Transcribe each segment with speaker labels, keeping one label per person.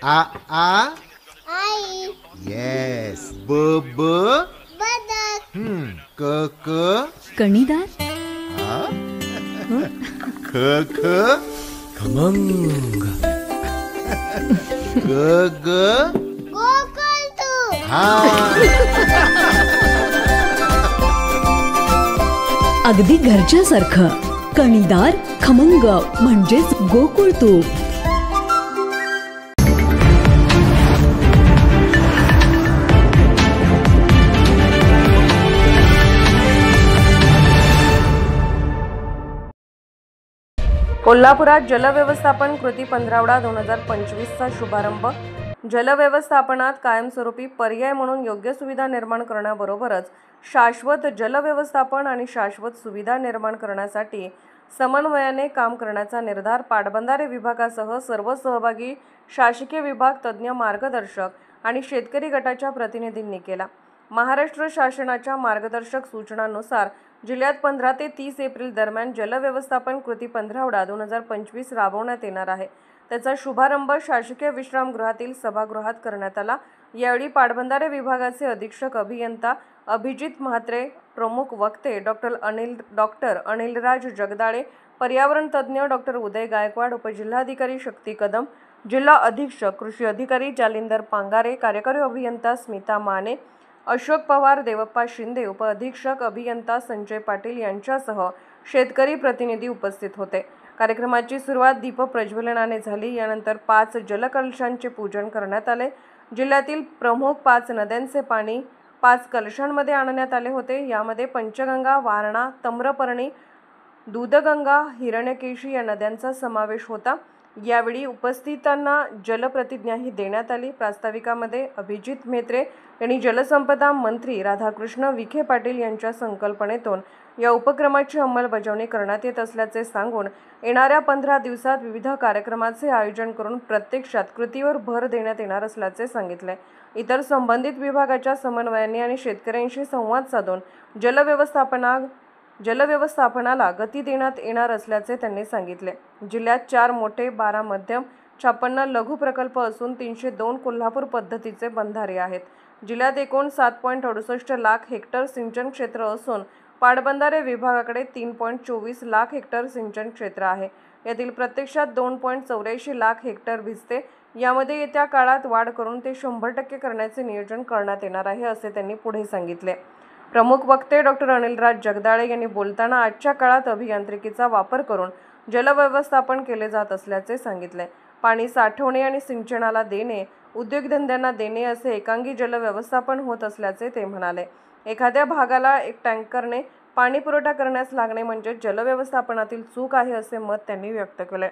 Speaker 1: आ
Speaker 2: आई.
Speaker 1: Yes. ब ब
Speaker 2: बदक.
Speaker 1: क क
Speaker 3: कणीदार.
Speaker 1: ख ख
Speaker 4: खमंग.
Speaker 1: ग ग
Speaker 2: गोकुळतू.
Speaker 1: हा.
Speaker 3: अगदी घरच्यासारखं. कणीदार खमंग म्हणजेच गोकुळ तूप.
Speaker 5: कोल्हापुरात जलव्यवस्थापन कृती पंधरवडा 2025चा शुभारंभ. जलव्यवस्थापनात कायमस्वरूपी पर्याय म्हणून योग्य सुविधा निर्माण करण्याबरोबरच शाश्वत जलव्यवस्थापन आणि शाश्वत सुविधा निर्माण करण्यासाठी समन्वयाने काम करण्याचा निर्धार पाटबंधारे विभागासह सर्व सहभागी शासकीय विभाग, तज्ज्ञ, मार्गदर्शक आणि शेतकरी गटाच्या प्रतिनिधींनी केला. महाराष्ट्र शासनाच्या मार्गदर्शक सूचनांनुसार जिल्ह्यात 15 ते 30 एप्रिल दरम्यान जलव्यवस्थापन कृती पंधरवडा 2025 राबवण्यात येणार आहे. त्याचा शुभारंभ शासकीय विश्रामगृहातील सभागृहात करण्यात आला. यावेळी पाटबंधारे विभागाचे अधीक्षक अभियंता अभिजित म्हात्रे, प्रमुख वक्ते डॉक्टर अनिलराज जगदाळे, पर्यावरण तज्ज्ञ डॉक्टर उदय गायकवाड, उपजिल्हाधिकारी शक्ती कदम, जिल्हा अधीक्षक कृषी अधिकारी जालिंदर पांगारे, कार्यकारी अभियंता स्मिता माने, अशोक पवार, देवप्पा शिंदे, उपअधीक्षक अभियंता संजय पाटील यांच्यासह शेतकरी प्रतिनिधी उपस्थित होते. कार्यक्रमाची सुरुवात दीप प्रज्वलनाने झाली. यानंतर 5 जलकलशांचे पूजन करण्यात आले. जिल्ह्यातील प्रमुख 5 नद्यांचे पाणी 5 कलशांमध्ये आणण्यात आले होते. यामध्ये पंचगंगा, वारणा, ताम्रपर्णी, दूधगंगा, हिरण्यकेशी या नद्यांचा समावेश होता. यावेळी उपस्थितांना जलप्रतिज्ञाही देण्यात आली. प्रास्ताविकामध्ये अभिजित म्हात्रे यांनी जलसंपदा मंत्री राधाकृष्ण विखे पाटील यांच्या संकल्पनेतून या उपक्रमाची अंमलबजावणी करण्यात येत असल्याचे सांगून येणाऱ्या 15 दिवसात विविध कार्यक्रमाचे आयोजन करून प्रत्यक्षात कृतीवर भर देण्यात येणार असल्याचे सांगितले. इतर संबंधित विभागाच्या समन्वयाने आणि शेतकऱ्यांशी संवाद साधून जलव्यवस्थापनाला गती देण्यात येणार असल्याचे त्यांनी सांगितले. जिल्ह्यात 4 मोठे, 12 मध्यम, 56 लघु प्रकल्प असून 302 कोल्हापूर पद्धतीचे बंधारे आहेत. जिल्ह्यात एकूण 7.68 लाख हेक्टर सिंचन क्षेत्र असून पाटबंधारे विभागाकडे 3.24 लाख हेक्टर सिंचन क्षेत्र आहे. यातील प्रत्यक्षात 2.84 लाख हेक्टर भिजते. यामध्ये येत्या काळात वाढ करून ते 100% करण्याचे नियोजन करण्यात येणार आहे, असे त्यांनी पुढे सांगितले. प्रमुख वक्ते डॉक्टर अनिलराज जगदाळे यांनी बोलताना आजच्या काळात अभियांत्रिकीचा वापर करून जलव्यवस्थापन केले जात असल्याचे सांगितले. पाणी साठवणे आणि सिंचनाला देणे, उद्योगधंद्यांना देणे असे एकांगी जलव्यवस्थापन होत असल्याचे ते म्हणाले. एखाद्या भागाला एक टँकरने पाणी पुरवठा करण्यास लागणे म्हणजे जलव्यवस्थापनातील चूक आहे, असे मत त्यांनी व्यक्त केले.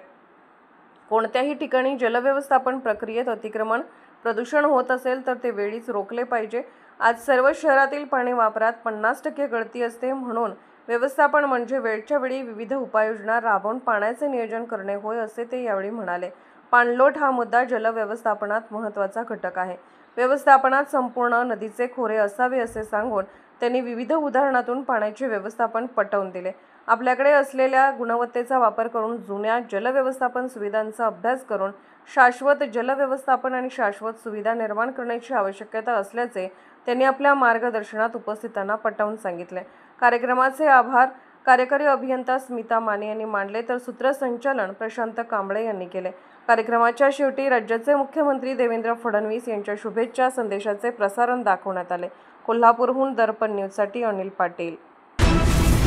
Speaker 5: कोणत्याही ठिकाणी जलव्यवस्थापन प्रक्रियेत अतिक्रमण, प्रदूषण होत असेल तर ते वेळीच रोखले पाहिजे. आज सर्व शहरातील पाणी वापरात 50% गळती असते. म्हणून व्यवस्थापन म्हणजे वेळच्या वेळी विविध उपाययोजना राबवून पाण्याचे नियोजन करणे होय, असे ते यावेळी म्हणाले. पाणलोट हा मुद्दा जलव्यवस्थापनात महत्त्वाचा घटक आहे. व्यवस्थापनात संपूर्ण नदीचे खोरे असावे असे सांगून त्यांनी विविध उदाहरणातून पाण्याचे व्यवस्थापन पटवून दिले. आपल्याकडे असलेल्या गुणवत्तेचा वापर करून जुन्या जलव्यवस्थापन सुविधांचा अभ्यास करून शाश्वत जलव्यवस्थापन आणि शाश्वत सुविधा निर्माण करण्याची आवश्यकता असल्याचे त्यांनी आपल्या मार्गदर्शनात उपस्थितांना पटवून सांगितले. कार्यक्रमाचे आभार कार्यकारी अभियंता स्मिता माने यांनी मांडले, तर सूत्रसंचालन प्रशांत कांबळे यांनी केले. कार्यक्रमाच्या शेवटी राज्याचे मुख्यमंत्री देवेंद्र फडणवीस यांच्या शुभेच्छा संदेशाचे प्रसारण दाखवण्यात आले. कोल्हापूरहून दर्पण न्यूजसाठी अनिल पाटील.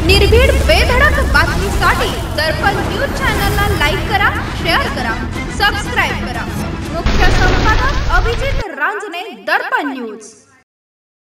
Speaker 6: निर्भीड बेधडक बातमीसाठी दर्पण न्यूज चॅनलला लाईक करा, शेअर करा, सबस्क्राईब करा. मुख्य संपादक अभिजित रांजणे, दर्पण न्यूज.